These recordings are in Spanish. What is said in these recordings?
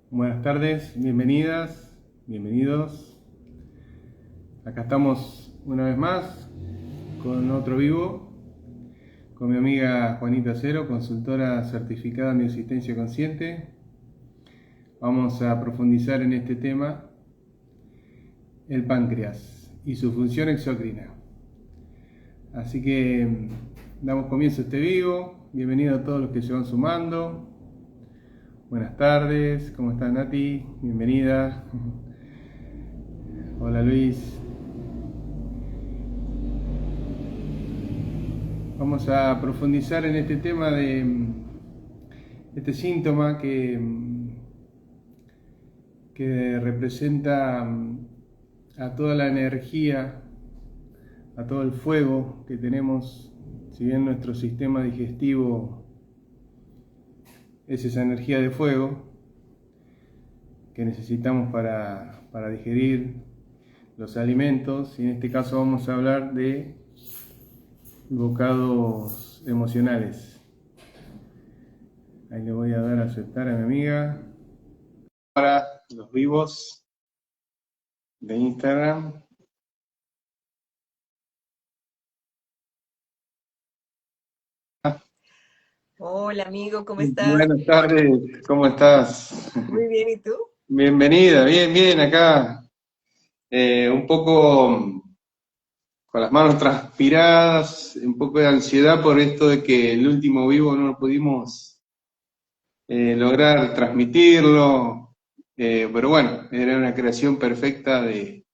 Buenas tardes, bienvenidas, bienvenidos. Acá estamos una vez más con otro vivo, con mi amiga Juanita Cero, consultora certificada en bioasistencia consciente. Vamos a profundizar en este tema, el páncreas y su función exocrina. Así que damos comienzo a este vivo. Bienvenido a todos los que se van sumando. Buenas tardes, ¿cómo estás Nati? Bienvenida. Hola Luis. Vamos a profundizar en este tema de este síntoma que representa a toda la energía, a todo el fuego que tenemos. Si bien nuestro sistema digestivo es esa energía de fuego que necesitamos para digerir los alimentos, y en este caso vamos a hablar de bocados emocionales. Ahí le voy a dar a aceptar a mi amiga. Para los vivos de Instagram. Hola amigo, ¿cómo estás? Buenas tardes, ¿cómo estás? Muy bien, ¿y tú? Bienvenida, bien, bien, acá un poco con las manos transpiradas, un poco de ansiedad por esto de que el último vivo no lo pudimos lograr transmitirlo, pero bueno, era una creación perfecta De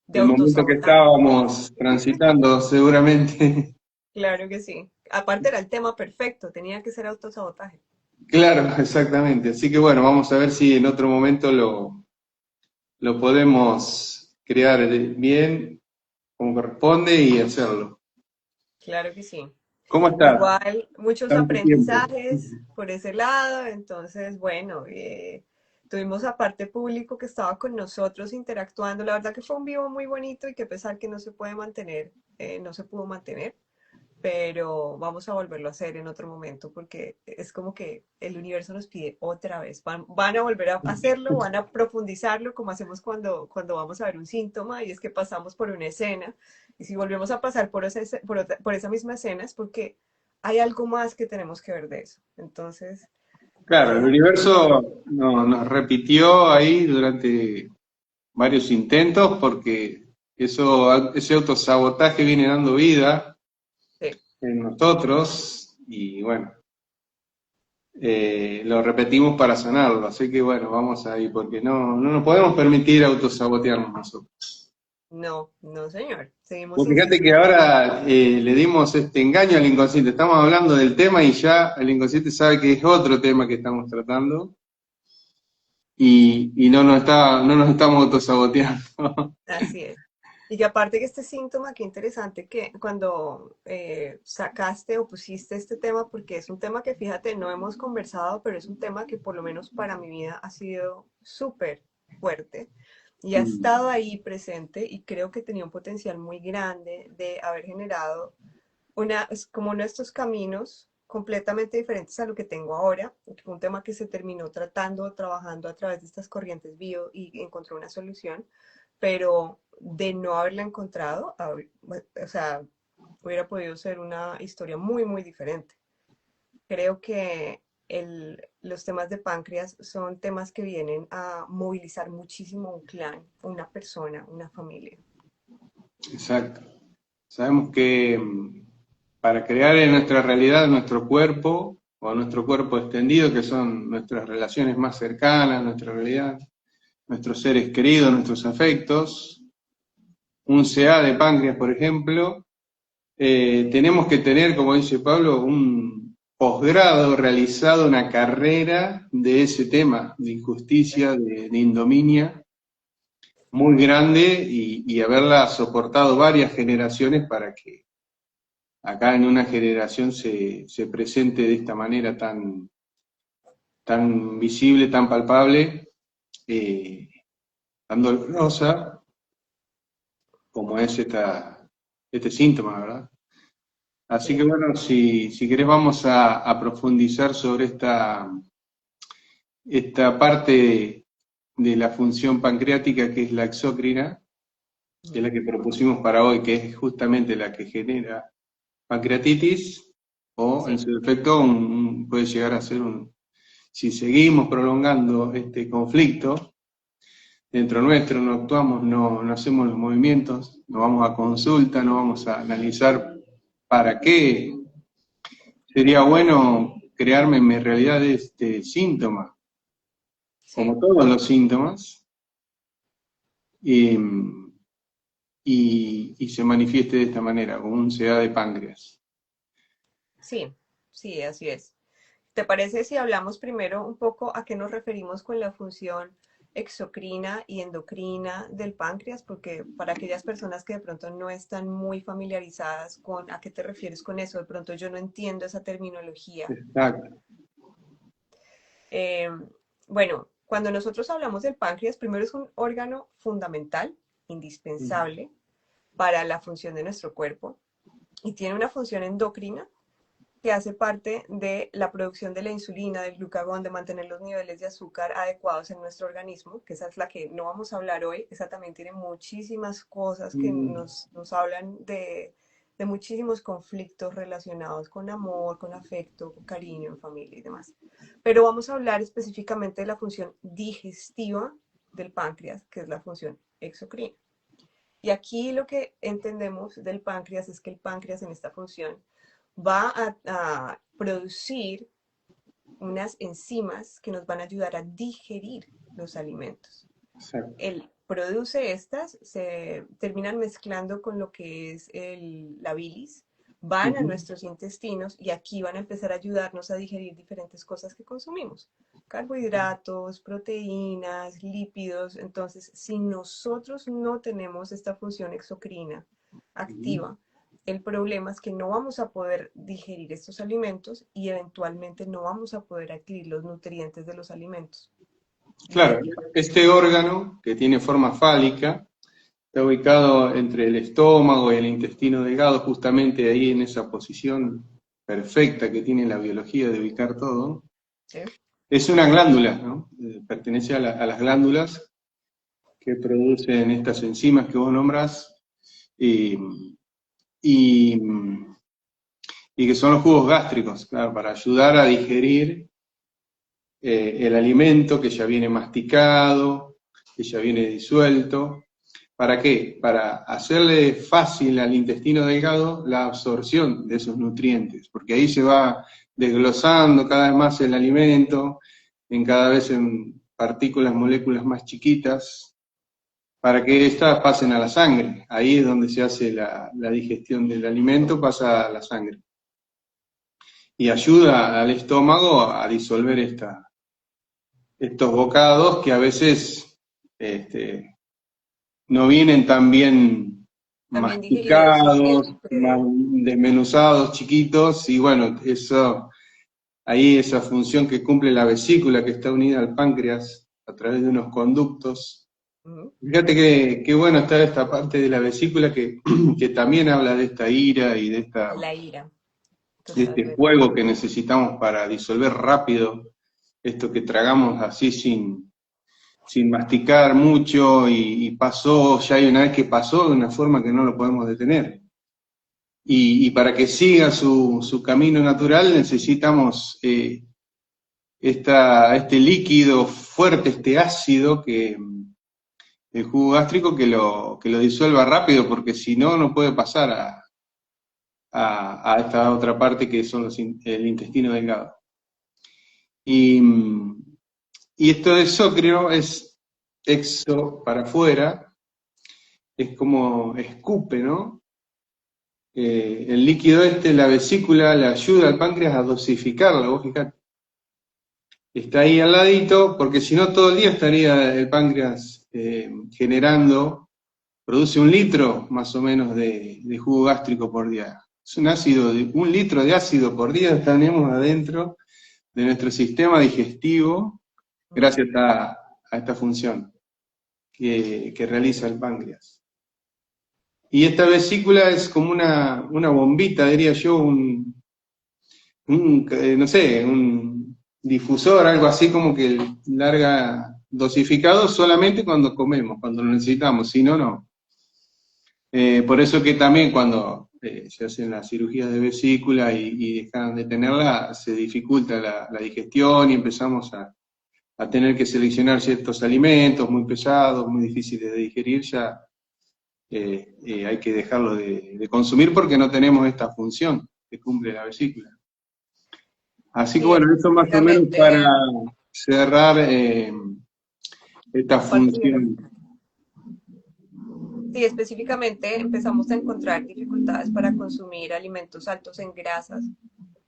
del momento que autosabotaje. estábamos transitando, seguramente. Claro que sí. Aparte era el tema perfecto, tenía que ser autosabotaje. Claro, exactamente. Así que bueno, vamos a ver si en otro momento lo podemos crear bien, como corresponde, y hacerlo. Claro que sí. ¿Cómo estás? Igual, muchos Tanto tiempo. aprendizajes por ese lado, entonces, bueno, tuvimos aparte público que estaba con nosotros interactuando. La verdad que fue un vivo muy bonito y que a pesar que no se puede mantener, no se pudo mantener. Pero vamos a volverlo a hacer en otro momento porque es como que el universo nos pide otra vez. Van a volver a hacerlo, van a profundizarlo como hacemos cuando vamos a ver un síntoma y es que pasamos por una escena y si volvemos a pasar por esa misma escena es porque hay algo más que tenemos que ver de eso. Entonces, Claro, el eh, universo nos repitió ahí durante varios intentos porque ese autosabotaje viene dando vida sí. en nosotros y bueno, lo repetimos para sanarlo. Así que bueno, vamos ahí porque no nos podemos permitir autosabotearnos nosotros. No, no señor, seguimos Pues fíjate que insistiendo. ahora le dimos este engaño al inconsciente. Estamos hablando del tema y ya el inconsciente sabe que es otro tema que estamos tratando y no nos estamos autosaboteando. Así es. Y que aparte que este síntoma, qué interesante que cuando sacaste o pusiste este tema, porque es un tema que fíjate, no hemos conversado, pero es un tema que por lo menos para mi vida ha sido súper fuerte y ha estado ahí presente y creo que tenía un potencial muy grande de haber generado es como uno de estos caminos completamente diferentes a lo que tengo ahora. Fue un tema que se terminó tratando, trabajando a través de estas corrientes bio y encontró una solución, pero de no haberla encontrado, o sea, hubiera podido ser una historia muy, muy diferente. Creo que los temas de páncreas son temas que vienen a movilizar muchísimo un clan, una persona, una familia. Exacto. Sabemos que para crear en nuestra realidad nuestro cuerpo o nuestro cuerpo extendido, que son nuestras relaciones más cercanas, nuestra realidad, nuestros seres queridos, nuestros afectos, un CA de páncreas, por ejemplo, tenemos que tener, como dice Pablo, un posgrado realizado, una carrera de ese tema, de injusticia, de indominia, muy grande y haberla soportado varias generaciones para que acá en una generación se presente de esta manera tan visible, tan palpable, eh, tan dolorosa como es este síntoma, ¿verdad? Así que Sí. bueno, si querés vamos a profundizar sobre esta parte de la función pancreática que es la exócrina, que es la que propusimos para hoy, que es justamente la que genera pancreatitis, o en Sí, su defecto puede llegar a ser si seguimos prolongando este conflicto dentro nuestro, no actuamos, no hacemos los movimientos, no vamos a consulta, no vamos a analizar para qué sería bueno crearme en mi realidad este síntoma, como sí, todos los síntomas, y, y se manifieste de esta manera, como un CA de páncreas. sí, sí, así es. ¿Te parece si hablamos primero un poco a qué nos referimos con la función exocrina y endocrina del páncreas? Porque para aquellas personas que de pronto no están muy familiarizadas con a qué te refieres con eso, de pronto yo no entiendo esa terminología. Exacto. Eh, bueno, cuando nosotros hablamos del páncreas, primero es un órgano fundamental, indispensable para la función de nuestro cuerpo y tiene una función endocrina que hace parte de la producción de la insulina, del glucagón, de mantener los niveles de azúcar adecuados en nuestro organismo, que esa es la que no vamos a hablar hoy. Esa también tiene muchísimas cosas que nos hablan de muchísimos conflictos relacionados con amor, con afecto, con cariño en familia y demás. Pero vamos a hablar específicamente de la función digestiva del páncreas, que es la función exocrina. Y aquí lo que entendemos del páncreas es que el páncreas en esta función va a producir unas enzimas que nos van a ayudar a digerir los alimentos. Exacto. Él produce estas, se terminan mezclando con lo que es la bilis, van a Ujú. nuestros intestinos y aquí van a empezar a ayudarnos a digerir diferentes cosas que consumimos. Carbohidratos, proteínas, lípidos. Entonces, si nosotros no tenemos esta función exocrina Ujú. activa, el problema es que no vamos a poder digerir estos alimentos y eventualmente no vamos a poder adquirir los nutrientes de los alimentos. Y Claro, este órgano que tiene forma fálica está ubicado entre el estómago y el intestino delgado, justamente ahí en esa posición perfecta que tiene la biología de ubicar todo. ¿sí? Es una glándula, ¿no? Pertenece a las glándulas que producen estas enzimas que vos nombrás y, y, y que son los jugos gástricos, claro, para ayudar a digerir el alimento que ya viene masticado, que ya viene disuelto. ¿Para qué? Para hacerle fácil al intestino delgado la absorción de esos nutrientes, porque ahí se va desglosando cada vez más el alimento, en cada vez en partículas, moléculas más chiquitas, para que éstas pasen a la sangre. Ahí es donde se hace la digestión del alimento, pasa a la sangre. Y ayuda al estómago a disolver estos bocados que a veces este, no vienen tan bien También digeridos masticados, más siempre. desmenuzados, chiquitos, y bueno, eso, ahí esa función que cumple la vesícula que está unida al páncreas a través de unos conductos. Ujú. Fíjate qué bueno está esta parte de la vesícula que, que también habla de esta ira y La ira, de este totalmente. fuego que necesitamos para disolver rápido esto que tragamos así sin masticar mucho y pasó, ya hay una vez que pasó de una forma que no lo podemos detener. Y para que siga su camino natural necesitamos este líquido fuerte, este ácido, el jugo gástrico que lo disuelva rápido, porque si no, no puede pasar a esta otra parte que son el intestino delgado. Y, y esto de exócrino es exo para afuera, es como escupe, ¿no? El líquido este, la vesícula, le ayuda al páncreas a dosificarlo, vos fijate. Está ahí al ladito, porque si no todo el día estaría el páncreas generando, produce 1 litro más o menos de jugo gástrico por día. Es un ácido, 1 litro de ácido por día tenemos adentro de nuestro sistema digestivo Ujú. gracias a esta función que realiza el páncreas. Y esta vesícula es como una bombita, diría yo, no sé, difusor, algo así como que larga dosificado solamente cuando comemos, cuando lo necesitamos, si no, no. Por eso que también cuando se hacen las cirugías de vesícula y dejan de tenerla, se dificulta la digestión y empezamos a tener que seleccionar ciertos alimentos muy pesados, muy difíciles de digerir, ya hay que dejarlo de consumir porque no tenemos esta función que cumple la vesícula. Así que Sí, bueno, eso más o menos para específicamente cerrar esta a partir. función. Sí, específicamente empezamos a encontrar dificultades para consumir alimentos altos en grasas,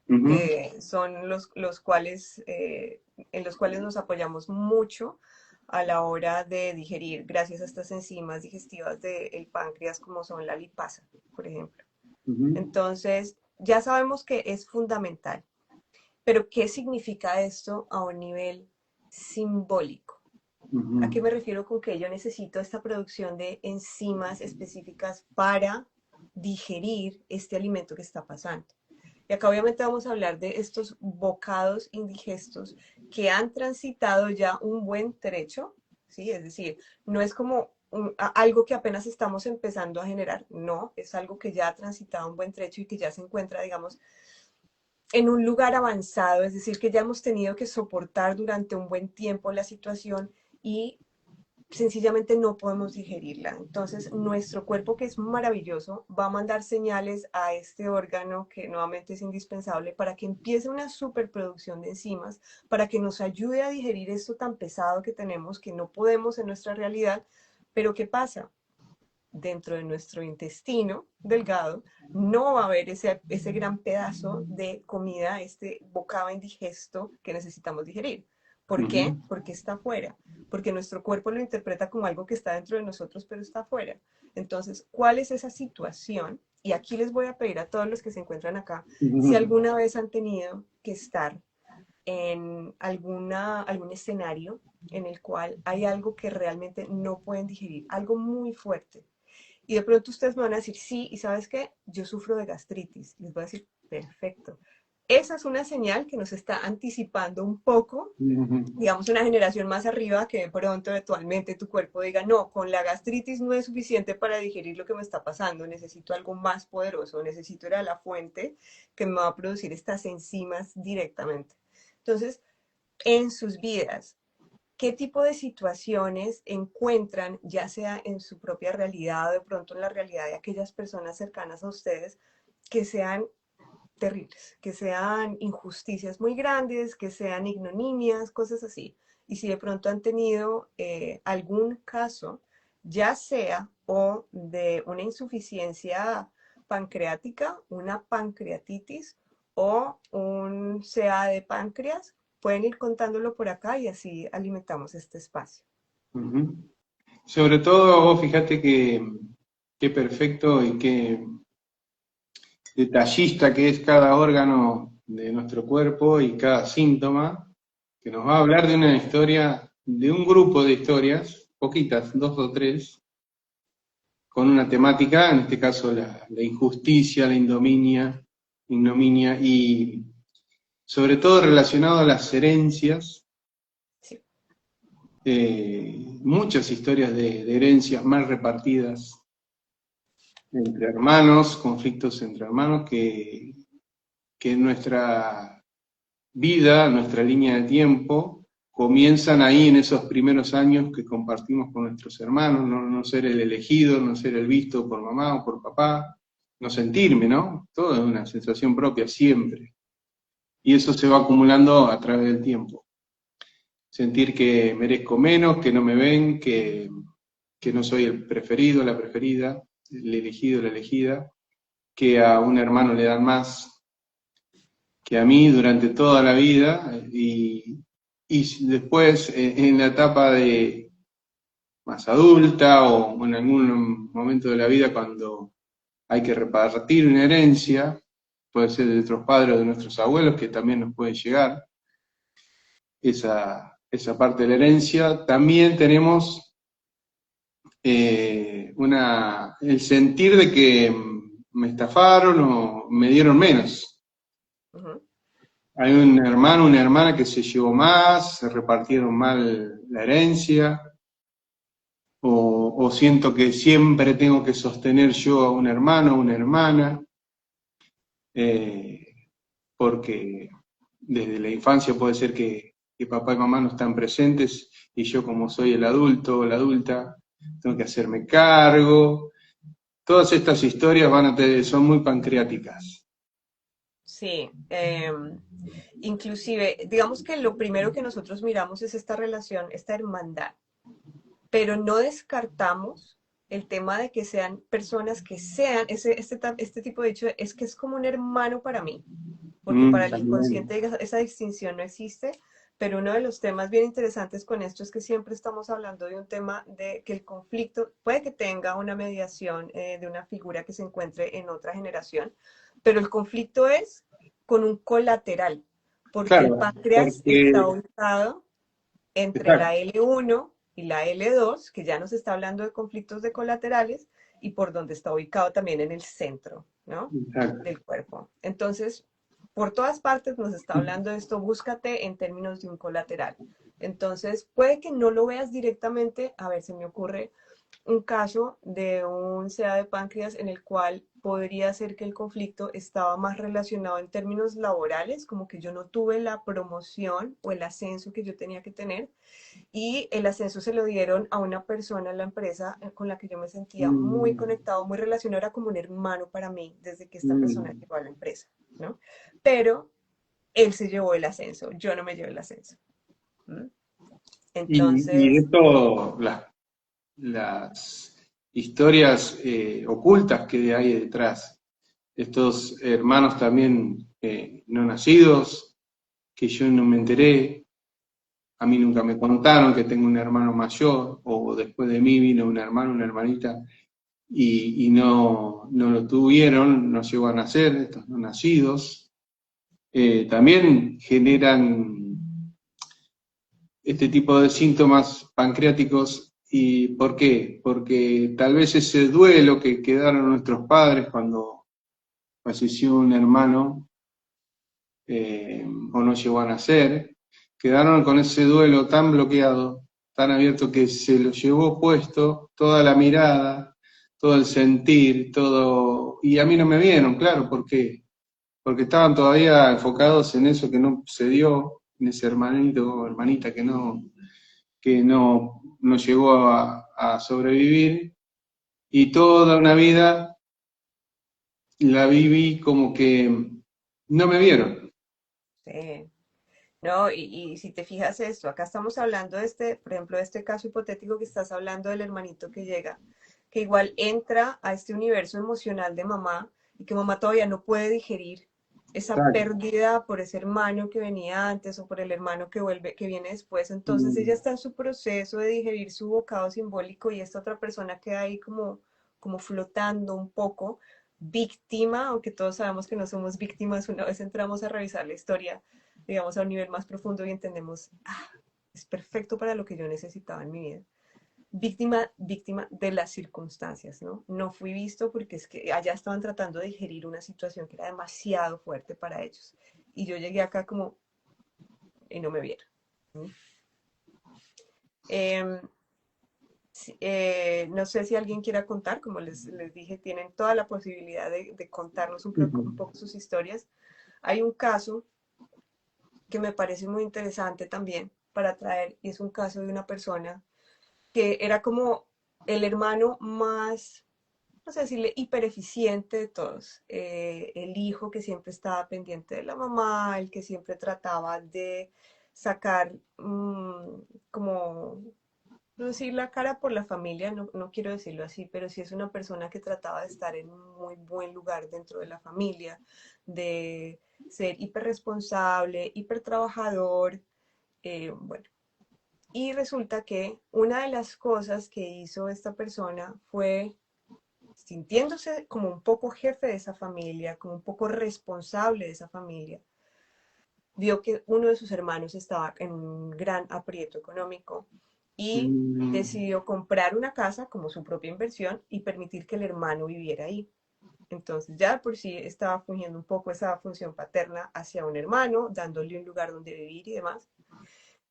Ujú, que son los cuales, en los cuales nos apoyamos mucho a la hora de digerir, gracias a estas enzimas digestivas del páncreas, como son la lipasa, por ejemplo. ujú, Entonces, ya sabemos que es fundamental, pero ¿qué significa esto a un nivel simbólico? ¿A qué ujú, me refiero con que yo necesito esta producción de enzimas específicas para digerir este alimento que está pasando? Y acá obviamente vamos a hablar de estos bocados indigestos que han transitado ya un buen trecho, ¿sí? Es decir, no es como algo que apenas estamos empezando a generar, no, es algo que ya ha transitado un buen trecho y que ya se encuentra, digamos, en un lugar avanzado, es decir, que ya hemos tenido que soportar durante un buen tiempo la situación y sencillamente no podemos digerirla. Entonces, nuestro cuerpo, que es maravilloso, va a mandar señales a este órgano que nuevamente es indispensable para que empiece una superproducción de enzimas, para que nos ayude a digerir esto tan pesado que tenemos, que no podemos en nuestra realidad. Pero ¿qué pasa? Dentro de nuestro intestino delgado no va a haber ese gran pedazo de comida, este bocado indigesto que necesitamos digerir. ¿Por qué? ujú, Porque está afuera, porque nuestro cuerpo lo interpreta como algo que está dentro de nosotros, pero está afuera. Entonces, ¿cuál es esa situación? Y aquí les voy a pedir a todos los que se encuentran acá, si ujú, alguna vez han tenido que estar en algún escenario en el cual hay algo que realmente no pueden digerir, algo muy fuerte, y de pronto ustedes me van a decir, sí, y sabes qué, yo sufro de gastritis. Les voy a decir, perfecto. Esa es una señal que nos está anticipando un poco, ujú, digamos, una generación más arriba, que de pronto eventualmente tu cuerpo diga, no, con la gastritis no es suficiente para digerir lo que me está pasando, necesito algo más poderoso, necesito ir a la fuente que me va a producir estas enzimas directamente. Entonces, en sus vidas, ¿qué tipo de situaciones encuentran, ya sea en su propia realidad o de pronto en la realidad de aquellas personas cercanas a ustedes, que sean terribles, que sean injusticias muy grandes, que sean ignominias, cosas así? Y si de pronto han tenido algún caso, ya sea o de una insuficiencia pancreática, una pancreatitis o un CA de páncreas, pueden ir contándolo por acá y así alimentamos este espacio. ujú. Sobre todo, vos fíjate qué perfecto y qué detallista que es cada órgano de nuestro cuerpo y cada síntoma, que nos va a hablar de una historia, de un grupo de historias, poquitas, dos o tres, con una temática, en este caso la injusticia, la ignominia y sobre todo relacionado a las herencias, Sí. muchas historias de herencias mal repartidas entre hermanos, conflictos entre hermanos que en nuestra vida, nuestra línea de tiempo, comienzan ahí en esos primeros años que compartimos con nuestros hermanos, no ser el elegido, no ser el visto por mamá o por papá, no sentirme, ¿no? Todo es una sensación propia siempre. Y eso se va acumulando a través del tiempo. Sentir que merezco menos, que no me ven, que no soy el preferido, la preferida, el elegido, la elegida, que a un hermano le dan más que a mí durante toda la vida y después en la etapa de más adulta o en algún momento de la vida cuando hay que repartir una herencia, puede ser de nuestros padres o de nuestros abuelos, que también nos puede llegar esa parte de la herencia, también tenemos el sentir de que me estafaron o me dieron menos. Ujú. hay un hermano, una hermana que se llevó más, se repartieron mal la herencia, o siento que siempre tengo que sostener yo a un hermano, o una hermana, eh, porque desde la infancia puede ser que papá y mamá no están presentes y yo como soy el adulto o la adulta, tengo que hacerme cargo. Todas estas historias son muy pancreáticas. Sí, inclusive, digamos que lo primero que nosotros miramos es esta relación, esta hermandad, pero no descartamos el tema de que sean personas que sean, este tipo de hecho es que es como un hermano para mí, porque para el También. inconsciente esa distinción no existe, pero uno de los temas bien interesantes con esto es que siempre estamos hablando de un tema de que el conflicto puede que tenga una mediación de una figura que se encuentre en otra generación, pero el conflicto es con un colateral, porque el Claro, páncreas está porque, ubicado entre la exacto, L1 y la L2, que ya nos está hablando de conflictos de colaterales, y por donde está ubicado también en el centro, ¿no? exacto. Del cuerpo. Entonces, por todas partes nos está hablando de esto, búscate en términos de un colateral. Entonces, puede que no lo veas directamente, a ver, se me ocurre un caso de un SEA de páncreas en el cual podría ser que el conflicto estaba más relacionado en términos laborales, como que yo no tuve la promoción o el ascenso que yo tenía que tener, y el ascenso se lo dieron a una persona en la empresa con la que yo me sentía muy Mm, conectado, muy relacionado, era como un hermano para mí desde que esta persona mm. llegó a la empresa, ¿no? Pero él se llevó el ascenso, yo no me llevé el ascenso. ¿M? Y Entonces, esto, las historias ocultas que hay detrás, estos hermanos también no nacidos, que yo no me enteré, a mí nunca me contaron que tengo un hermano mayor, o después de mí vino un hermano, una hermanita, y no lo tuvieron, no llegó a nacer, estos no nacidos, también generan este tipo de síntomas pancreáticos. ¿Y por qué? Porque tal vez ese duelo que quedaron nuestros padres cuando falleció un hermano o no llegó a nacer, quedaron con ese duelo tan bloqueado, tan abierto, que se lo llevó puesto toda la mirada, todo el sentir, todo. Y a mí no me vieron, claro, ¿por qué? Porque estaban todavía enfocados en eso que no se dio, en ese hermanito o hermanita que no llegó a sobrevivir, y toda una vida la viví como que no me vieron. sí. No, y si te fijas esto, acá estamos hablando de este, por ejemplo, de este caso hipotético que estás hablando del hermanito que llega, que igual entra a este universo emocional de mamá y que mamá todavía no puede digerir esa Exacto. pérdida por ese hermano que venía antes o por el hermano que vuelve, que viene después. Entonces ella Mm, está en su proceso de digerir su bocado simbólico y esta otra persona queda ahí como flotando un poco, víctima, aunque todos sabemos que no somos víctimas una vez entramos a revisar la historia, digamos, a un nivel más profundo y entendemos, ah, es perfecto para lo que yo necesitaba en mi vida. Víctima de las circunstancias, ¿no? No fui visto porque es que allá estaban tratando de digerir una situación que era demasiado fuerte para ellos. Y yo llegué acá como, y no me vieron. ¿Sí? Eh, no sé si alguien quiera contar, como les dije, tienen toda la posibilidad de contarnos un ujú. poco sus historias. Hay un caso que me parece muy interesante también para traer, y es un caso de una persona que era como el hermano más, no sé decirle, hipereficiente de todos. El hijo que siempre estaba pendiente de la mamá, el que siempre trataba de sacar como, no decir la cara por la familia, no, no quiero decirlo así, pero sí es una persona que trataba de estar en un muy buen lugar dentro de la familia, de ser hiperresponsable, hipertrabajador, bueno. Y resulta que una de las cosas que hizo esta persona fue, sintiéndose como un poco jefe de esa familia, como un poco responsable de esa familia, vio que uno de sus hermanos estaba en un gran aprieto económico y Mm, decidió comprar una casa como su propia inversión y permitir que el hermano viviera ahí. Entonces ya de por sí estaba fungiendo un poco esa función paterna hacia un hermano, dándole un lugar donde vivir y demás.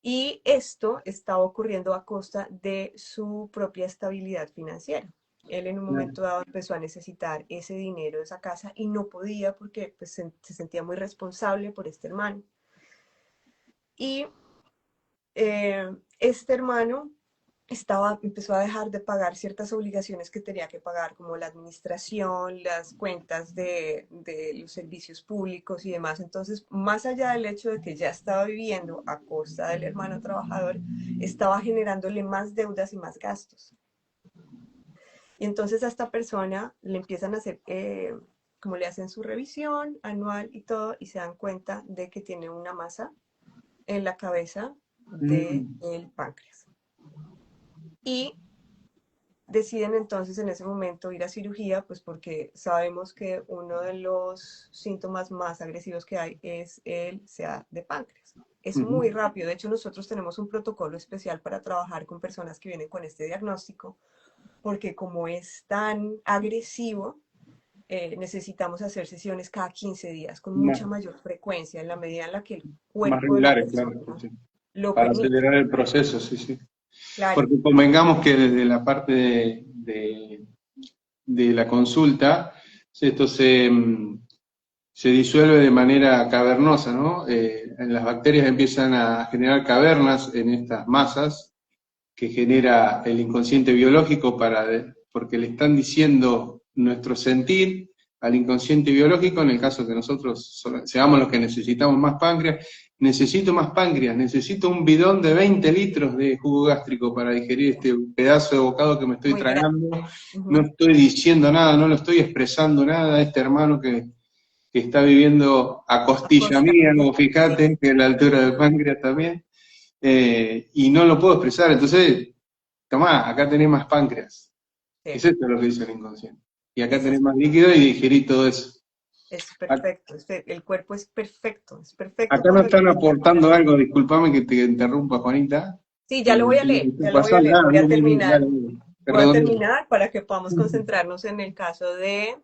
Y esto estaba ocurriendo a costa de su propia estabilidad financiera. Él en un momento dado empezó a necesitar ese dinero de esa casa y no podía porque pues, se sentía muy responsable por este hermano. Y este hermano empezó a dejar de pagar ciertas obligaciones que tenía que pagar, como la administración, las cuentas de los servicios públicos y demás. Entonces, más allá del hecho de que ya estaba viviendo a costa del hermano trabajador, estaba generándole más deudas y más gastos. Y entonces a esta persona le empiezan a hacer, como le hacen su revisión anual y todo, y se dan cuenta de que tiene una masa en la cabeza del páncreas. Y deciden entonces en ese momento ir a cirugía, pues porque sabemos que uno de los síntomas más agresivos que hay es el CA de páncreas. Es muy rápido, de hecho nosotros tenemos un protocolo especial para trabajar con personas que vienen con este diagnóstico, porque como es tan agresivo, necesitamos hacer sesiones cada 15 días con mucha mayor frecuencia en la medida en la que el Más cuerpo de la regulares, persona claro, sí. lo Para permite. acelerar el proceso, sí, sí. Claro. Porque convengamos que desde la parte de la consulta, esto se disuelve de manera cavernosa, ¿no? Las bacterias empiezan a generar cavernas en estas masas que genera el inconsciente biológico porque le están diciendo nuestro sentir al inconsciente biológico, en el caso que nosotros seamos los que necesitamos más páncreas, necesito un bidón de 20 litros de jugo gástrico para digerir este pedazo de bocado que me estoy Muy grande. tragando, no estoy diciendo nada, no lo estoy expresando nada, este hermano que está viviendo a costilla mía, como fíjate, que es la altura del páncreas también, y no lo puedo expresar, entonces, tomá, acá tenés más páncreas. Sí. Es esto lo que dice el inconsciente. Y acá tenés más líquido y digerí todo eso. Es perfecto, el cuerpo es perfecto, es perfecto. Acá nos están aportando algo, discúlpame que te interrumpa, Juanita. Sí, ya lo voy a leer, ya lo voy a leer, voy a terminar. Voy a terminar para que podamos concentrarnos en el caso de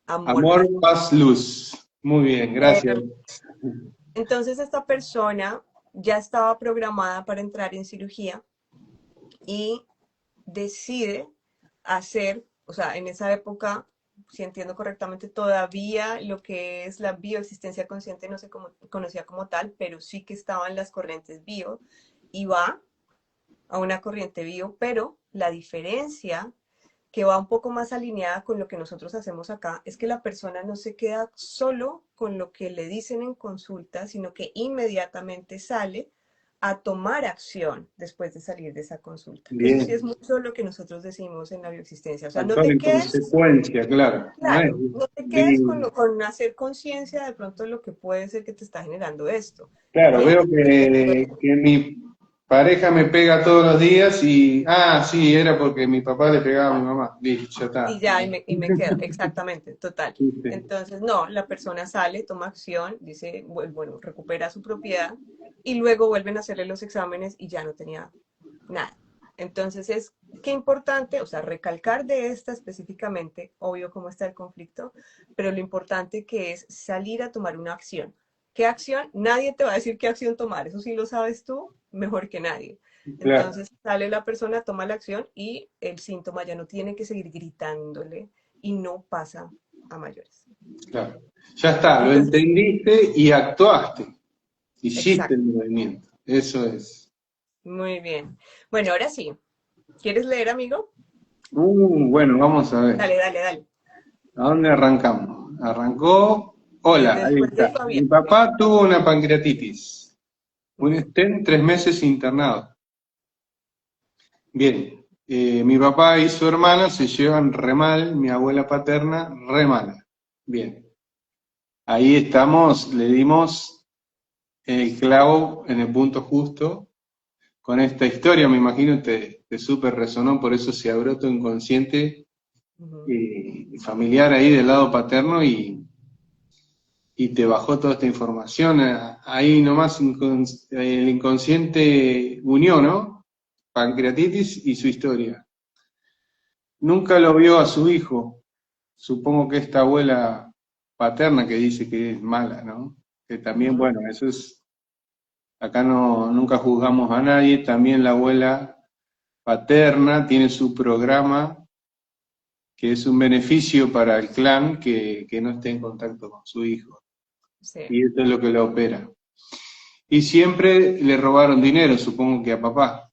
Amor, paz, luz. Muy bien, gracias. Entonces esta persona ya estaba programada para entrar en cirugía y decide hacer, o sea, en esa época, si entiendo correctamente, todavía lo que es la bioexistencia consciente no se conocía como tal, pero sí que estaban las corrientes bio y va a una corriente bio, pero la diferencia que va un poco más alineada con lo que nosotros hacemos acá, es que la persona no se queda solo con lo que le dicen en consulta, sino que inmediatamente sale a tomar acción después de salir de esa consulta. Bien. Eso sí es mucho lo que nosotros decimos en la bioexistencia. O sea, no te quedes... consecuencia, claro. Claro, no te quedes con hacer conciencia de pronto de lo que puede ser que te está generando esto. Claro, veo que mi pareja me pega todos los días y, sí, era porque mi papá le pegaba a mi mamá. Listo, ya está. Y ya, y me quedo, exactamente, total. Entonces, no, la persona sale, toma acción, dice, bueno, recupera su propiedad y luego vuelven a hacerle los exámenes y ya no tenía nada. Entonces es, qué importante, o sea, recalcar de esta específicamente, obvio cómo está el conflicto, pero lo importante que es salir a tomar una acción. ¿Qué acción? Nadie te va a decir qué acción tomar, eso sí lo sabes tú mejor que nadie. Entonces sale la persona, toma la acción y el síntoma ya no tiene que seguir gritándole y no pasa a mayores. Claro, ya está, lo entendiste y actuaste, hiciste el movimiento, eso es. Muy bien. Bueno, ahora sí. ¿Quieres leer, amigo? Bueno, vamos a ver. Dale, dale, dale. ¿A dónde arrancamos? Arrancó, hola, ahí está. Mi papá tuvo una pancreatitis, un stent 3 meses internado. Bien, mi papá y su hermana se llevan re mal, mi abuela paterna re mala. Bien, ahí estamos, le dimos el clavo en el punto justo. Con esta historia, me imagino, te súper resonó, por eso se abrió tu inconsciente familiar ahí del lado paterno y te bajó toda esta información. Ahí nomás el inconsciente unió, ¿no? Pancreatitis y su historia. Nunca lo vio a su hijo, supongo que esta abuela paterna que dice que es mala, ¿no? Que también, Ujú. bueno, eso es, acá no, nunca juzgamos a nadie, también la abuela paterna tiene su programa, que es un beneficio para el clan que no esté en contacto con su hijo. Sí, Y eso es lo que lo opera. Y siempre le robaron dinero, supongo que a papá.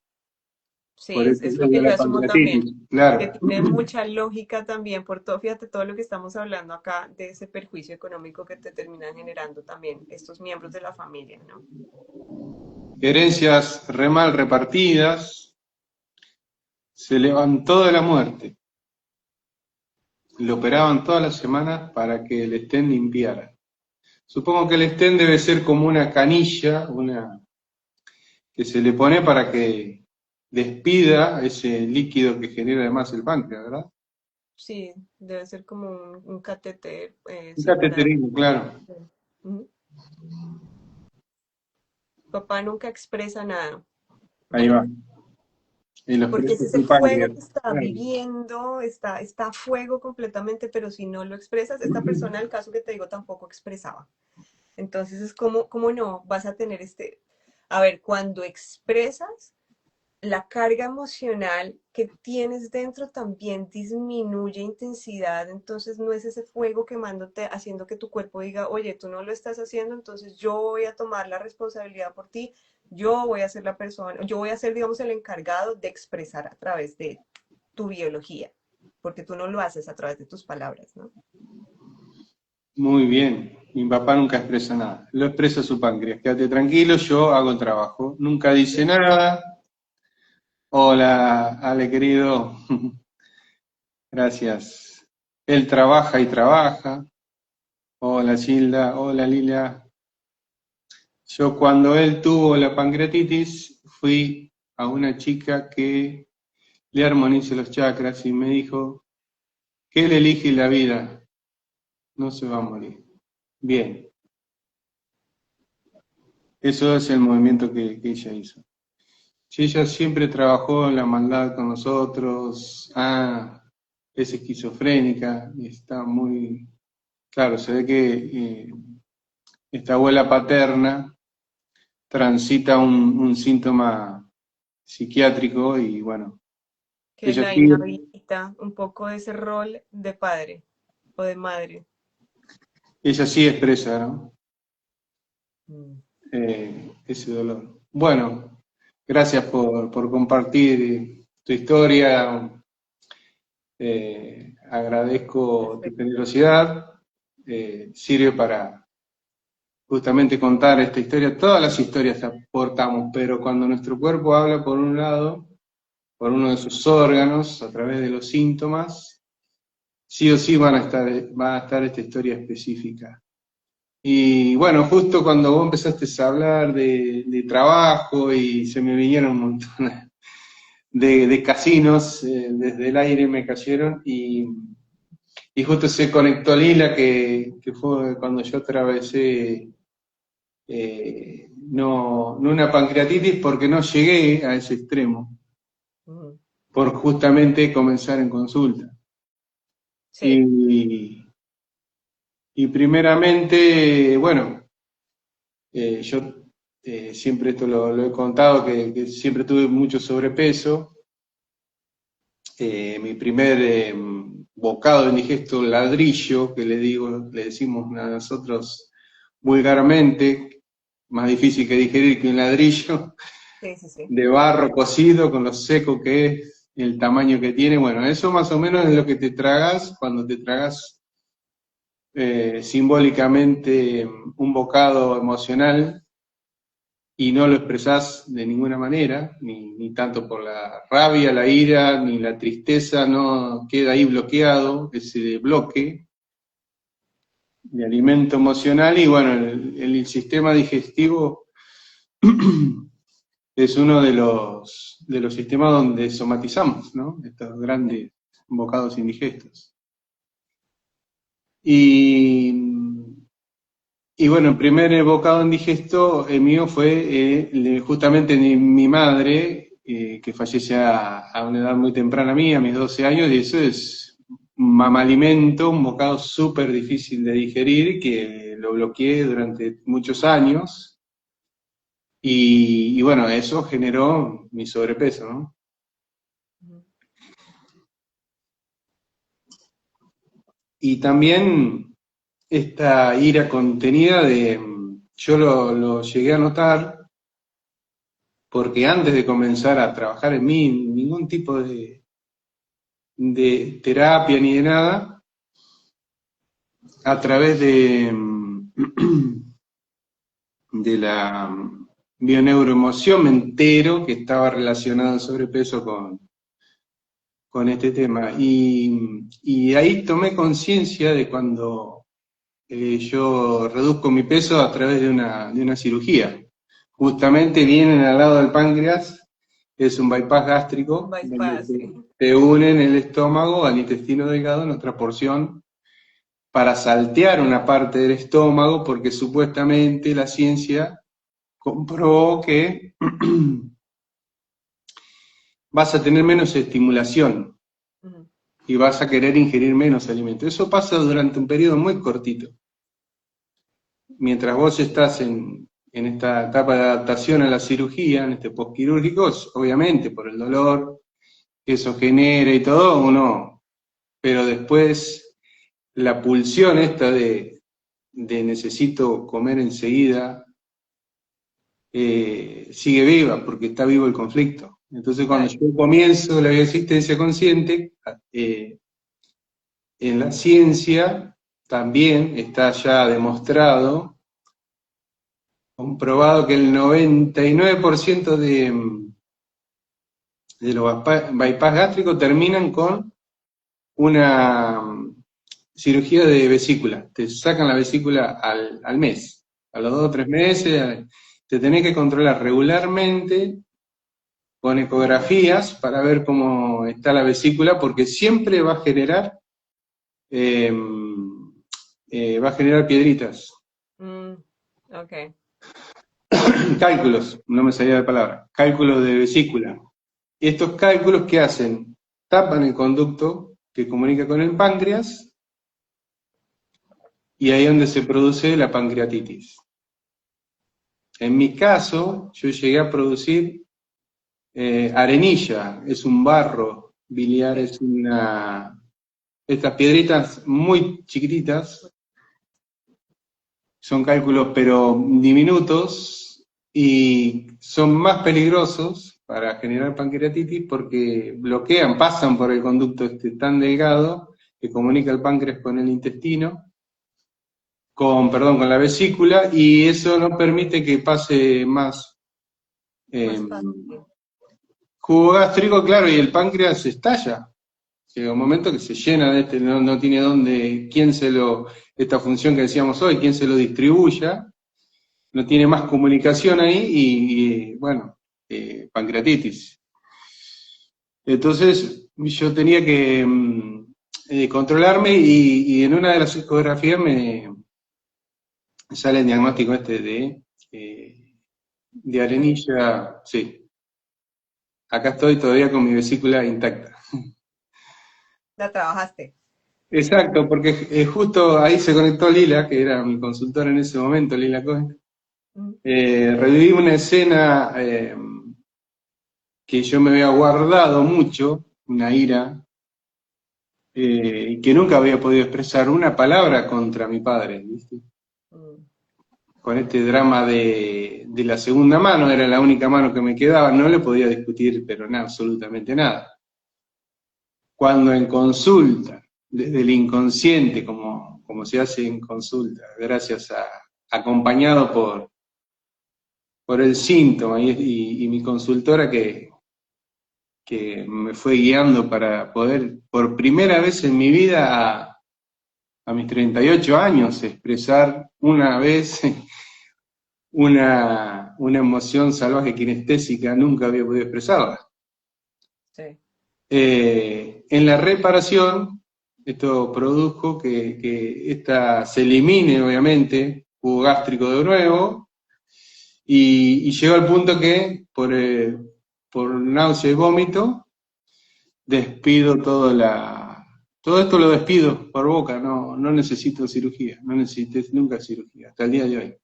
sí, Por eso es es lo de que yo la asumo también, pancreatitis, claro. que tiene mucha lógica también por todo, fíjate todo lo que estamos hablando acá de ese perjuicio económico que te terminan generando también estos miembros de la familia, ¿no? Herencias re mal repartidas, se levantó de la muerte. Lo operaban todas las semanas para que el estén limpiara. Supongo que el estén debe ser como una canilla, una que se le pone para que despida ese líquido que genera además el páncreas, ¿verdad? Sí, debe ser como un catéter Un circular. cateterismo, claro. Sí. Ujú. Papá nunca expresa nada, Ahí va. Y los porque ese precios es el del fuego páncreas. que está Claro. viviendo, está a fuego completamente, pero si no lo expresas, esta persona, el caso que te digo, tampoco expresaba. Entonces es como, ¿cómo no vas a tener este? A ver, cuando expresas, la carga emocional que tienes dentro también disminuye intensidad, entonces no es ese fuego quemándote, haciendo que tu cuerpo diga, oye, tú no lo estás haciendo, entonces yo voy a tomar la responsabilidad por ti, yo voy a ser la persona, yo voy a ser, digamos, el encargado de expresar a través de tu biología, porque tú no lo haces a través de tus palabras, ¿no? Muy bien. Mi papá nunca expresa nada. Lo expresa su páncreas. Quédate tranquilo, yo hago el trabajo. Nunca dice nada. Hola, Ale querido. Gracias. Él trabaja y trabaja. Hola, Gilda. Hola, Lila. Yo cuando él tuvo la pancreatitis fui a una chica que le armonice los chakras y me dijo que él elige la vida, no se va a morir. Bien, eso es el movimiento que ella hizo. Si ella siempre trabajó en la maldad con nosotros, es esquizofrénica, y está muy, claro, se ve que esta abuela paterna transita un síntoma psiquiátrico y bueno, Que ella la sigue, inhabilita un poco de ese rol de padre o de madre. ella sí expresa, ¿no? Mm. Ese dolor. Bueno, gracias por compartir tu historia, agradezco tu Perfecto. generosidad, sirve para justamente contar esta historia, todas las historias aportamos, pero cuando nuestro cuerpo habla por un lado, por uno de sus órganos, a través de los síntomas, sí o sí va a estar esta historia específica. Y bueno, justo cuando vos empezaste a hablar de trabajo y se me vinieron un montón de casinos, desde el aire me cayeron y justo se conectó Lila, que fue cuando yo atravesé, no una pancreatitis porque no llegué a ese extremo, Ujú. por justamente comenzar en consulta. Sí, Y, y primeramente, bueno, yo siempre esto lo he contado, que siempre tuve mucho sobrepeso. Mi primer bocado de indigesto ladrillo, que le decimos a nosotros vulgarmente, más difícil que digerir que un ladrillo, sí, sí, sí. de barro cocido con lo seco que es, el tamaño que tiene. Bueno, eso más o menos es lo que te tragas cuando te tragas simbólicamente un bocado emocional y no lo expresás de ninguna manera, ni tanto por la rabia, la ira, ni la tristeza, no queda ahí bloqueado ese bloque de alimento emocional y bueno, el sistema digestivo es uno de los sistemas donde somatizamos, ¿no? Estos grandes bocados indigestos. Y, y bueno, el primer bocado indigesto mío fue justamente mi madre, que fallece a una edad muy temprana mía, a mis 12 años, y eso es mamalimento, un bocado súper difícil de digerir, que lo bloqueé durante muchos años, y bueno, eso generó mi sobrepeso, ¿no? Ujú. Y también esta ira contenida yo lo llegué a notar, porque antes de comenzar a trabajar en mí, ningún tipo de terapia ni de nada, a través de la bioneuroemoción me entero que estaba relacionado el sobrepeso con este tema. Y ahí tomé conciencia de cuando yo reduzco mi peso a través de una cirugía. Justamente vienen al lado del páncreas, es un bypass Un gástrico, donde bypass, sí. te unen el estómago al intestino delgado en otra porción para saltear una parte del estómago, porque supuestamente la ciencia comprobó que vas a tener menos estimulación Ujú. y vas a querer ingerir menos alimento. Eso pasa durante un periodo muy cortito. Mientras vos estás en esta etapa de adaptación a la cirugía, en este postquirúrgico, obviamente por el dolor que eso genera y todo, uno, pero después la pulsión esta de necesito comer enseguida, sigue viva, porque está vivo el conflicto. Entonces cuando Claro. yo comienzo la bioexistencia consciente, en la ciencia también está ya demostrado, comprobado que el 99% de los bypass gástricos terminan con una cirugía de vesícula. Te sacan la vesícula al mes, a los 2 o 3 meses, te tenés que controlar regularmente con ecografías para ver cómo está la vesícula, porque siempre eh, va a generar piedritas. Mm, ok. Cálculos, no me salía la palabra, cálculos de vesícula. Y estos cálculos, ¿qué hacen? Tapan el conducto que comunica con el páncreas, y ahí es donde se produce la pancreatitis. En mi caso, yo llegué a producir arenilla, es un barro biliar, Sí. es estas piedritas muy chiquititas, son cálculos pero diminutos, y son más peligrosos para generar pancreatitis porque bloquean, pasan por el conducto este tan delgado que comunica el páncreas con el intestino, con la vesícula, y eso no permite que pase más eh, Más fácil. jugo gástrico, claro, y el páncreas estalla. Llega un momento que se llena de no tiene dónde, esta función que decíamos hoy, quién se lo distribuya, no tiene más comunicación ahí, bueno, pancreatitis. Entonces yo tenía que controlarme, y en una de las ecografías me sale el diagnóstico este de arenilla, sí. Acá estoy todavía con mi vesícula intacta. La trabajaste. Exacto, porque justo ahí se conectó Lila, que era mi consultora en ese momento, Lila Cohen. Mm. Reviví una escena que yo me había guardado mucho, una ira, y que nunca había podido expresar una palabra contra mi padre, ¿viste? Mm. Con este drama de la segunda mano, era la única mano que me quedaba, no le podía discutir, pero nada, absolutamente nada. Cuando en consulta, desde el inconsciente, como se hace en consulta, gracias acompañado por el síntoma y mi consultora que me fue guiando para poder, por primera vez en mi vida, a mis 38 años, expresar una vez una emoción salvaje kinestésica, nunca había podido expresarla. Sí. En la reparación, esto produjo que esta se elimine, obviamente, jugo gástrico de nuevo, y llegó al punto que, por náusea y vómito, despido toda Todo esto lo despido por boca, no necesito cirugía, no necesité nunca cirugía, hasta el día de hoy.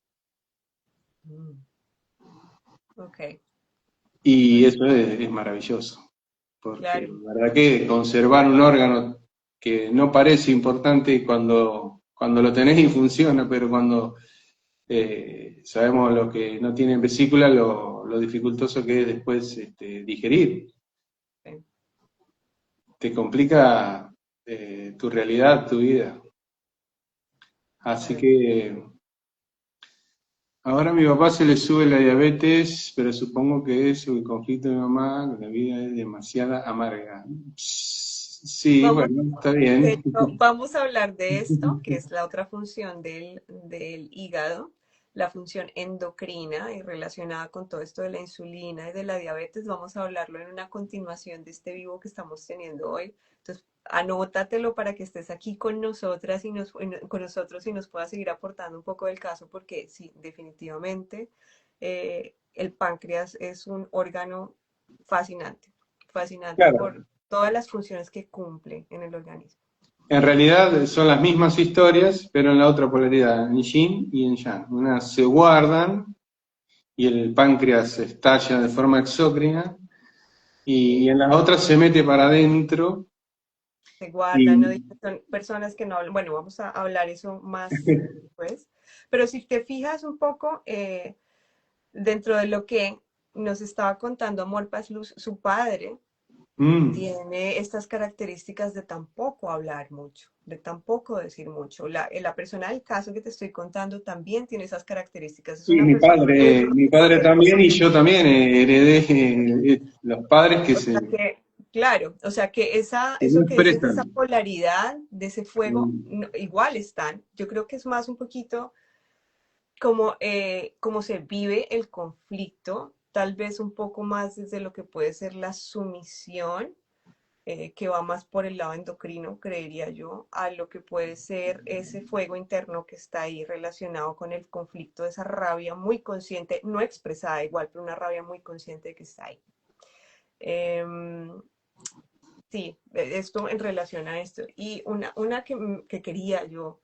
Mm, ok, Y eso es maravilloso, porque claro. la verdad que conservar un órgano que no parece importante cuando lo tenés y funciona, pero cuando sabemos lo que no tiene vesícula, lo dificultoso que es después digerir. Sí. Te complica tu realidad, tu vida. Así Claro. que ahora a mi papá se le sube la diabetes, pero supongo que es el conflicto de mi mamá, la vida es demasiada amarga. Sí, Vamos, bueno, está de bien. hecho, vamos a hablar de esto, que es la otra función del hígado, la función endocrina y relacionada con todo esto de la insulina y de la diabetes. Vamos a hablarlo en una continuación de este vivo que estamos teniendo hoy. Entonces, anótatelo para que estés aquí con nosotras y con nosotros y nos puedas seguir aportando un poco del caso, porque sí, definitivamente el páncreas es un órgano fascinante, fascinante Claro, por todas las funciones que cumple en el organismo. en realidad son las mismas historias, pero en la otra polaridad, en yin y en yang. Unas se guardan y el páncreas estalla de forma exócrina, y Sí, en las otras se mete para adentro. se guardan, ¿no? Y, Son personas que no hablan. Bueno, vamos a hablar eso más después. Pero si te fijas un poco dentro de lo que nos estaba contando Amor Paz Luz, su padre mm, tiene estas características de tampoco hablar mucho, de tampoco decir mucho. La persona del caso que te estoy contando también tiene esas características. Es sí, una persona muy mi padre también reservada. y yo también heredé los padres O sea que, claro, o sea que que no eso que dices de esa expresan. polaridad, de ese fuego, Mm, igual están. Yo creo que es más un poquito como, como se vive el conflicto, tal vez un poco más desde lo que puede ser la sumisión, que va más por el lado endocrino, creería yo, a lo que puede ser ese fuego interno que está ahí relacionado con el conflicto, esa rabia muy consciente, no expresada igual, pero una rabia muy consciente que está ahí. Em, Sí, esto en relación a esto. Y una que quería yo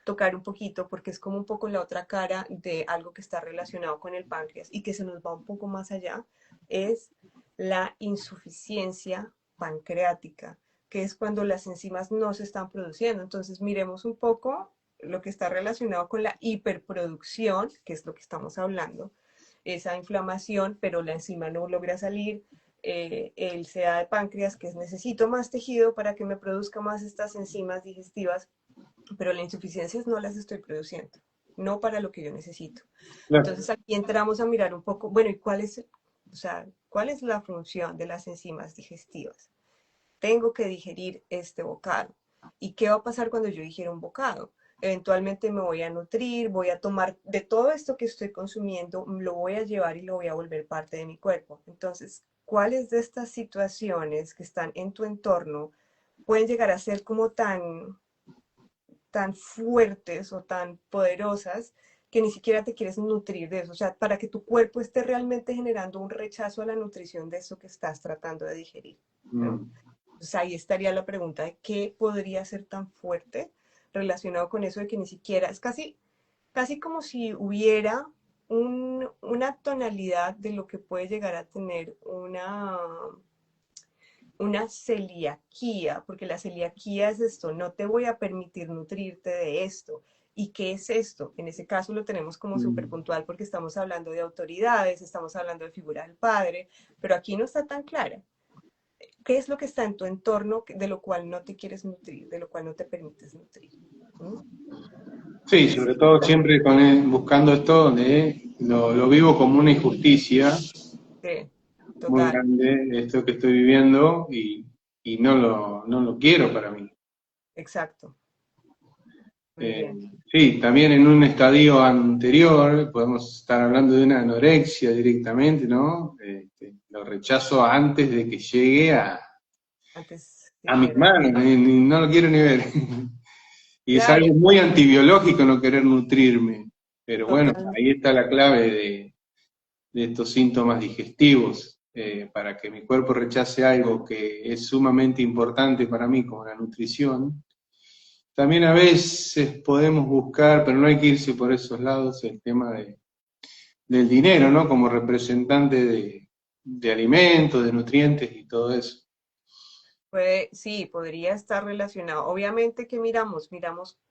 tocar un poquito, porque es como un poco la otra cara de algo que está relacionado con el páncreas y que se nos va un poco más allá, es la insuficiencia pancreática, que es cuando las enzimas no se están produciendo. Entonces, miremos un poco lo que está relacionado con la hiperproducción, que es lo que estamos hablando, esa inflamación, pero la enzima no logra salir, el CA de páncreas, que es necesito más tejido para que me produzca más estas enzimas digestivas, pero las insuficiencias no las estoy produciendo, no para lo que yo necesito. claro. Entonces aquí entramos a mirar un poco, bueno, ¿y cuál es, o sea, cuál es la función de las enzimas digestivas? Tengo que digerir este bocado. ¿Y qué va a pasar cuando yo digiera un bocado? Eventualmente me voy a nutrir, voy a tomar de todo esto que estoy consumiendo, lo voy a llevar y lo voy a volver parte de mi cuerpo. Entonces, ¿cuáles de estas situaciones que están en tu entorno pueden llegar a ser como tan fuertes o tan poderosas que ni siquiera te quieres nutrir de eso? O sea, para que tu cuerpo esté realmente generando un rechazo a la nutrición de eso que estás tratando de digerir, ¿no? Mm. Entonces ahí estaría la pregunta de qué podría ser tan fuerte relacionado con eso de que ni siquiera, es casi como si hubiera una tonalidad de lo que puede llegar a tener una celiaquía, porque la celiaquía es esto, no te voy a permitir nutrirte de esto. ¿Y qué es esto? En ese caso lo tenemos como súper Mm. puntual porque estamos hablando de autoridades, estamos hablando de figura del padre, pero aquí no está tan clara. ¿Qué es lo que está en tu entorno de lo cual no te quieres nutrir, de lo cual no te permites nutrir? ¿Mm? Sí, sobre todo siempre buscando esto de lo vivo como una injusticia Sí, muy total, grande, esto que estoy viviendo, y no lo quiero para mí. exacto. Muy Eh, bien. sí, también en un estadio anterior podemos estar hablando de una anorexia directamente, ¿no? Lo rechazo antes de que llegue Antes a mis siquiera. manos, no lo quiero ni ver. Y es Claro, algo muy antibiológico no querer nutrirme, pero bueno, totalmente. ahí está la clave de estos síntomas digestivos. para que mi cuerpo rechace algo que es sumamente importante para mí, como la nutrición, también a veces podemos buscar, pero no hay que irse por esos lados, el tema del dinero, ¿no? Como representante de alimentos, de nutrientes y todo eso. Sí, podría estar relacionado. Obviamente que miramos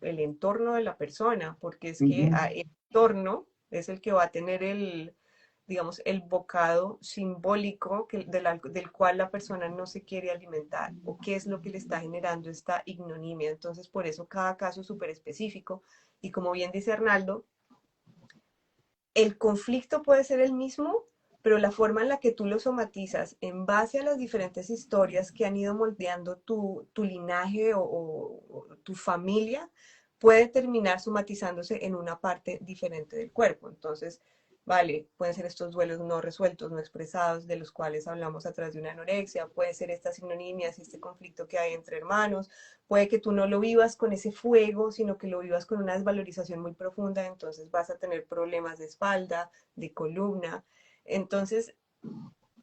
el entorno de la persona, porque es que Ujú. el entorno es el que va a tener digamos, el bocado simbólico del cual la persona no se quiere alimentar, o qué es lo que le está generando esta ignominia. Entonces, por eso cada caso es súper específico. Y como bien dice Arnaldo, el conflicto puede ser el mismo, pero la forma en la que tú lo somatizas en base a las diferentes historias que han ido moldeando tu linaje o tu familia puede terminar somatizándose en una parte diferente del cuerpo. Entonces, vale, pueden ser estos duelos no resueltos, no expresados, de los cuales hablamos a través de una anorexia, puede ser estas sinonimias, este conflicto que hay entre hermanos, puede que tú no lo vivas con ese fuego, sino que lo vivas con una desvalorización muy profunda, entonces vas a tener problemas de espalda, de columna. Entonces,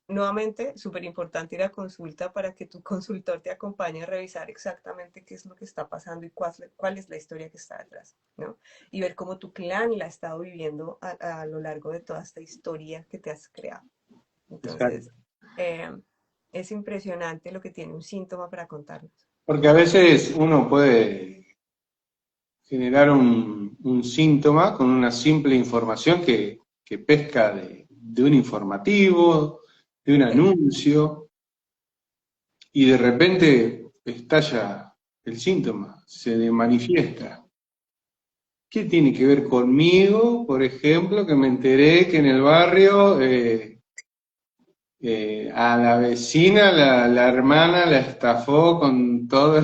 nuevamente, súper importante ir a consulta para que tu consultor te acompañe a revisar exactamente qué es lo que está pasando y cuál es la historia que está detrás, ¿no? Y ver cómo tu clan la ha estado viviendo a lo largo de toda esta historia que te has creado. Exacto. Entonces, eh, es impresionante lo que tiene un síntoma para contarnos. Porque a veces uno puede generar un síntoma con una simple información que pesca de un informativo, de un Sí. anuncio, y de repente estalla el síntoma, se manifiesta. ¿Qué tiene que ver conmigo, por ejemplo, que me enteré que en el barrio a la vecina, la hermana la estafó con toda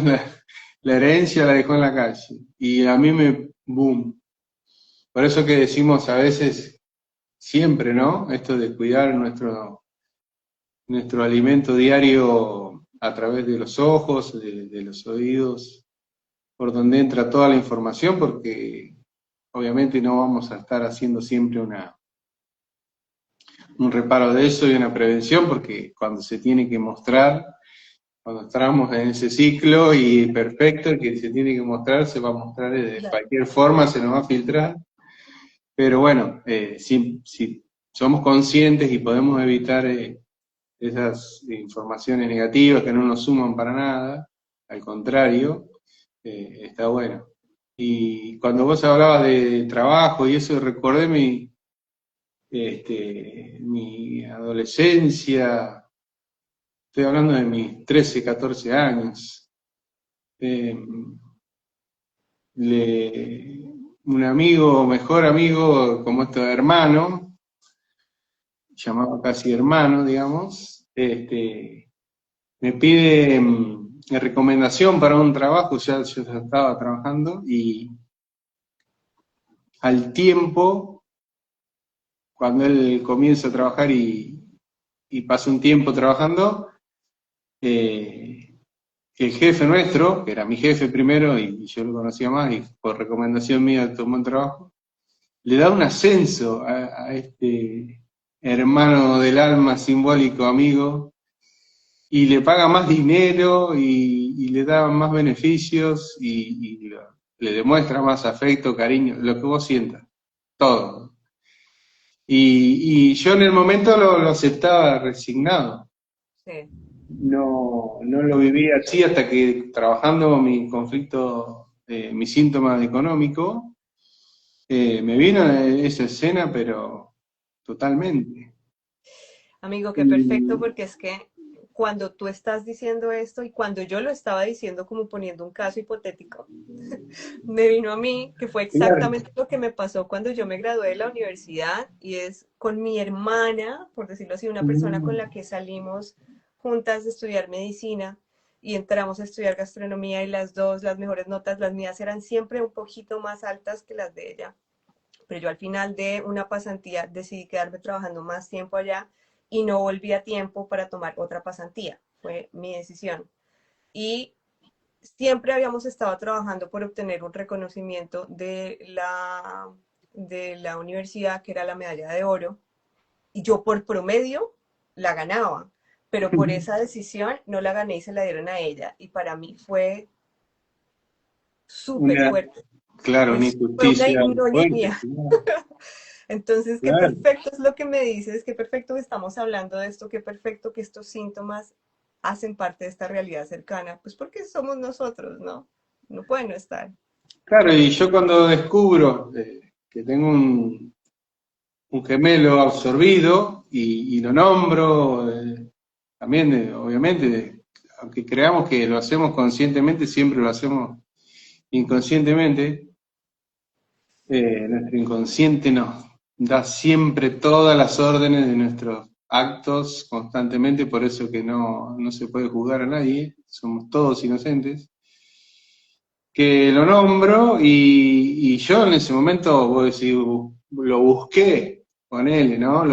la herencia, la dejó en la calle? Y a mí boom. Por eso que decimos a veces, siempre, ¿no? Esto de cuidar nuestro alimento diario a través de los ojos, de los oídos, por donde entra toda la información, porque obviamente no vamos a estar haciendo siempre un reparo de eso y una prevención, porque cuando se tiene que mostrar, cuando estamos en ese ciclo y perfecto, el que se tiene que mostrar se va a mostrar de Claro. cualquier forma, se nos va a filtrar. Pero bueno, si somos conscientes y podemos evitar esas informaciones negativas que no nos suman para nada, al contrario, está bueno. Y cuando vos hablabas de trabajo y eso, recordé mi adolescencia, estoy hablando de mis 13, 14 años. Eh, un amigo, mejor amigo, como esto, hermano, llamado casi hermano, digamos, me pide recomendación para un trabajo, ya yo ya estaba trabajando, y al tiempo, cuando él comienza a trabajar y pasa un tiempo trabajando, eh, el jefe nuestro, que era mi jefe primero, y yo lo conocía más, y por recomendación mía tomó el trabajo, le da un ascenso a este hermano del alma, simbólico amigo, y le paga más dinero y le da más beneficios le demuestra más afecto, cariño, lo que vos sientas, todo. Y yo en el momento lo aceptaba resignado. Sí. No lo vivía así hasta que trabajando mi conflicto, mi síntoma económico, me vino esa escena, pero totalmente. Amigo, qué perfecto, Y, porque es que cuando tú estás diciendo esto y cuando yo lo estaba diciendo como poniendo un caso hipotético, me vino a mí que fue claro. exactamente lo que me pasó cuando yo me gradué de la universidad y es con mi hermana, por decirlo así, una persona con la que salimos juntas de estudiar medicina y entramos a estudiar gastronomía y las dos, las mejores notas, las mías eran siempre un poquito más altas que las de ella. Pero yo al final de una pasantía decidí quedarme trabajando más tiempo allá y no volví a tiempo para tomar otra pasantía. Fue mi decisión. Y siempre habíamos estado trabajando por obtener un reconocimiento de la universidad, que era la medalla de oro. Y yo por promedio la ganaba, pero por esa decisión no la gané y se la dieron a ella. Y para mí fue súper Una, fuerte. claro, una Fue una injusticia fuerte, ignominia. claro, Entonces, qué claro. perfecto es lo que me dices, qué perfecto que estamos hablando de esto, qué perfecto que estos síntomas hacen parte de esta realidad cercana, pues porque somos nosotros, ¿no? No pueden no estar. Claro, y yo cuando descubro que tengo un gemelo absorbido y lo nombro, también obviamente, aunque creamos que lo hacemos conscientemente, siempre lo hacemos inconscientemente, nuestro inconsciente nos da siempre todas las órdenes de nuestros actos constantemente, por eso que no se puede juzgar a nadie, somos todos inocentes, que lo nombro y yo en ese momento, voy a decir, lo busqué con él, ¿no?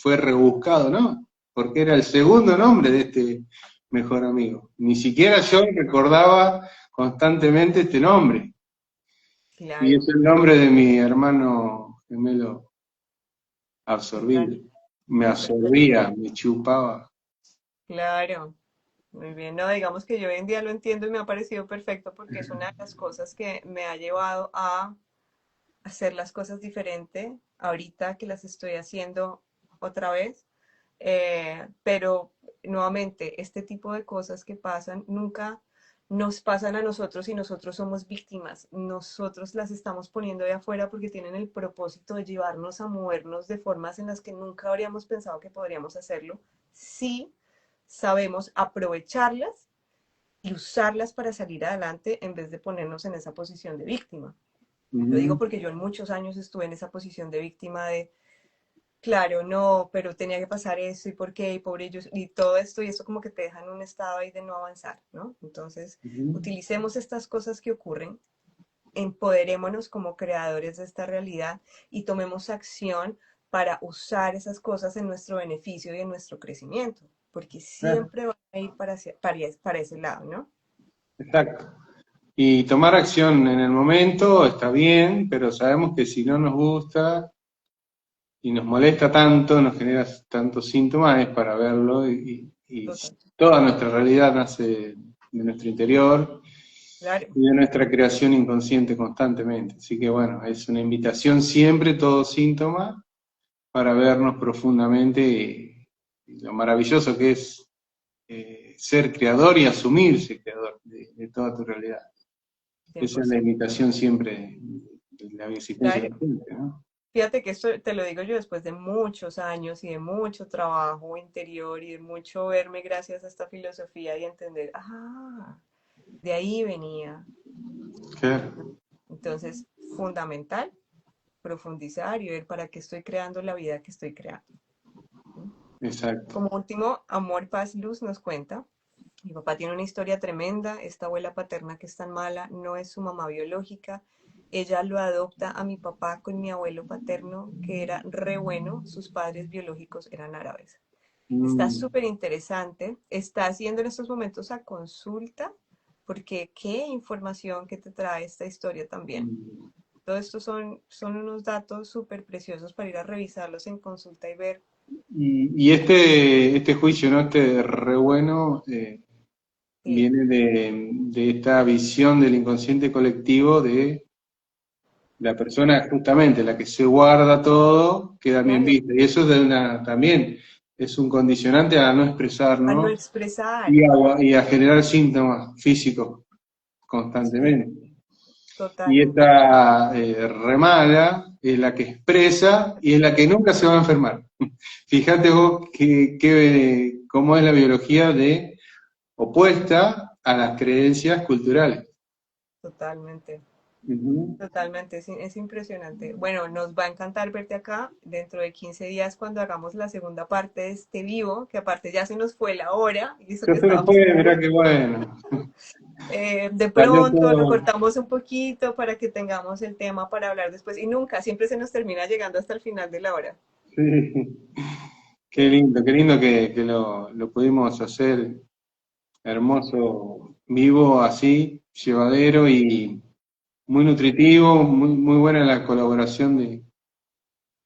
Fue rebuscado, ¿no? Porque era el segundo nombre de este mejor amigo. Ni siquiera yo recordaba constantemente este nombre. Y es Claro, el nombre de mi hermano gemelo total, absorbido. Me total. absorbía, me chupaba. Claro, muy bien. No, digamos que yo hoy en día lo entiendo y me ha parecido perfecto porque es una de las cosas que me ha llevado a hacer las cosas diferente ahorita que las estoy haciendo otra vez. Pero nuevamente, este tipo de cosas que pasan nunca nos pasan a nosotros y nosotros somos víctimas. Nosotros las estamos poniendo de afuera porque tienen el propósito de llevarnos a movernos de formas en las que nunca habríamos pensado que podríamos hacerlo si sabemos aprovecharlas y usarlas para salir adelante en vez de ponernos en esa posición de víctima. Lo digo Ujú, porque yo en muchos años estuve en esa posición de víctima de, claro, no, pero tenía que pasar eso y por qué, y pobre ellos, y todo esto, y eso como que te deja en un estado ahí de no avanzar, ¿no? Entonces, ujú. utilicemos estas cosas que ocurren, empoderémonos como creadores de esta realidad y tomemos acción para usar esas cosas en nuestro beneficio y en nuestro crecimiento, porque Claro, siempre van a ir para ese lado, ¿no? exacto. Y tomar acción en el momento está bien, pero sabemos que si no nos gusta y nos molesta tanto, nos genera tantos síntomas, es para verlo y Total. toda nuestra realidad nace de nuestro interior Claro, y de nuestra creación inconsciente constantemente. Así que bueno, es una invitación siempre, todo síntoma, para vernos profundamente y lo maravilloso que es ser creador y asumirse creador de toda tu realidad. Esa es la 100%. invitación siempre de la existencia de la Claro. gente, ¿no? Fíjate que esto te lo digo yo después de muchos años y de mucho trabajo interior y de mucho verme gracias a esta filosofía y entender, ah, de ahí venía. Claro, Entonces, fundamental, profundizar y ver para qué estoy creando la vida que estoy creando. ¿Mm? exacto. Como último, Amor, Paz, Luz nos cuenta. Mi papá tiene una historia tremenda. Esta abuela paterna que es tan mala no es su mamá biológica. Ella lo adopta a mi papá con mi abuelo paterno, que era re bueno. Sus padres biológicos eran árabes. Está Mm. súper interesante. Está haciendo en estos momentos a consulta, porque qué información que te trae esta historia también. Todo esto son unos datos súper preciosos para ir a revisarlos en consulta y ver. Y este juicio, ¿no? Este re bueno, Sí, viene de esta visión del inconsciente colectivo de la persona justamente, la que se guarda todo, queda bien claro, vista. Y eso es también es un condicionante a no a no expresarnos expresar. y a generar síntomas físicos Sí, constantemente. Y totalmente. esta remala es la que expresa y es la que nunca se va a enfermar. Fíjate vos cómo es la biología de opuesta a las creencias culturales. Totalmente, Ujú. totalmente, es impresionante. Bueno, nos va a encantar verte acá dentro de 15 días cuando hagamos la segunda parte de este vivo, que aparte ya se nos fue la hora, y eso Ya que se nos estábamos fue, como, mirá qué bueno. de Salió pronto lo todo. cortamos un poquito para que tengamos el tema para hablar después, y nunca, siempre se nos termina llegando hasta el final de la hora. Sí. Sí, Qué lindo que lo pudimos hacer hermoso, vivo, así, llevadero y muy nutritivo, muy buena la colaboración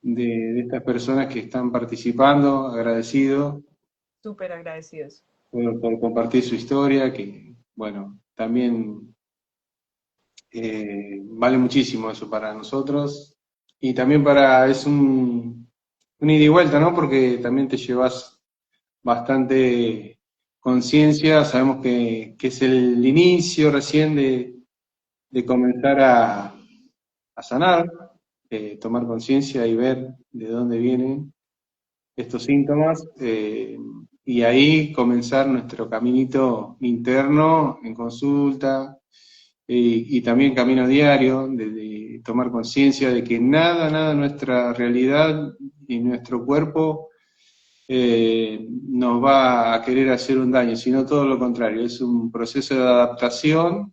de estas personas que están participando, agradecido. súper agradecidos. por compartir su historia, que, bueno, también vale muchísimo eso para nosotros. Y también es un ida y vuelta, ¿no? Porque también te llevas bastante conciencia, sabemos que es el inicio recién de comenzar a sanar, tomar conciencia y ver de dónde vienen estos síntomas, y ahí comenzar nuestro caminito interno en consulta, y también camino diario, de tomar conciencia de que nada en nuestra realidad y nuestro cuerpo nos va a querer hacer un daño, sino todo lo contrario, es un proceso de adaptación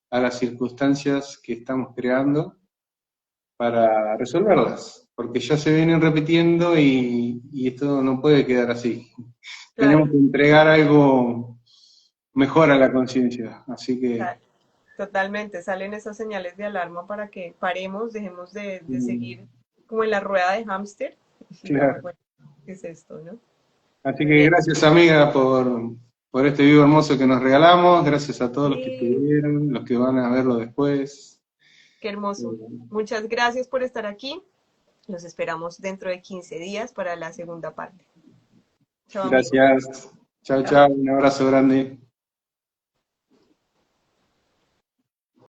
a las circunstancias que estamos creando para resolverlas, porque ya se vienen repitiendo y esto no puede quedar así. Tenemos Claro, que entregar algo mejor a la conciencia, así que claro, totalmente. Salen esas señales de alarma para que paremos, dejemos de seguir como en la rueda de hámster y digamos, claro. bueno, ¿qué es esto, no? Así Muy que bien. gracias amiga por este vivo hermoso que nos regalamos, gracias a todos los que Sí, estuvieron, los que van a verlo después. qué hermoso. Muchas gracias por estar aquí. Los esperamos dentro de 15 días para la segunda parte. Chao, amigos. Gracias. Chao, Chao. chao, un abrazo grande.